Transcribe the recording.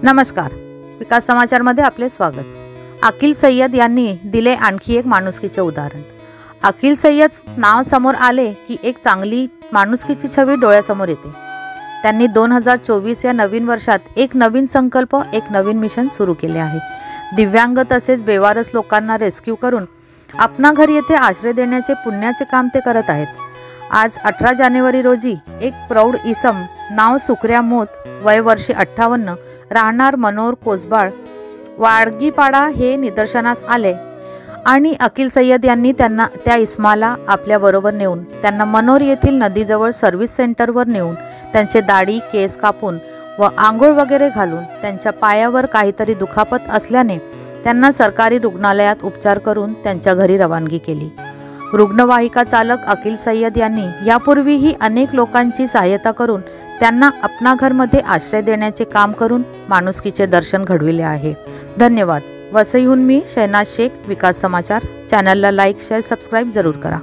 नमस्कार, विकास समाचारमध्ये आपले स्वागत। अकील सय्यद यांनी दिले आणखी एक माणुसकीचे उदाहरण। अकील सय्यद नाव समोर आले की एक चांगली माणुसकीची छवी डोळ्यासमोर येते। त्यांनी 2024 या नवीन वर्षात एक नवीन संकल्प, एक नवीन मिशन सुरू केले आहे। दिव्यांग तसेच बेवारस लोकांना रेस्क्यू करून आपणा घरी येथे आश्रय देण्याचे पुण्याचे काम ते करत आहेत। आज 18 जानेवारी रोजी एक प्रौढ इसम नाव सुकऱ्या मोत, वय वर्षे 58, राहणार मनोर कोसबाळ, वाडगीपाडा हे निदर्शनास आले आणि अकील सय्यद यांनी त्यांना त्या इस्माला आपल्या बरोबर नेऊन त्यांना मनोर येथील नदीजवळ सर्व्हिस सेंटरवर नेऊन त्यांचे दाढी केस कापून व आंघोळ वगैरे घालून त्यांच्या पायावर काहीतरी दुखापत असल्याने त्यांना सरकारी रुग्णालयात उपचार करून त्यांच्या घरी रवानगी केली। रुग्णवाहिका चालक अकील सय्यद यांनी यापूर्वीही अनेक लोकांची सहायता करून त्यांना आपणा घरमध्ये आश्रय देण्याचे काम करून माणुसकीचे दर्शन घडविले आहे। धन्यवाद। वसईहून मी शहनाज शेख, विकास समाचार चॅनलला लाईक शेअर सबस्क्राईब जरूर करा।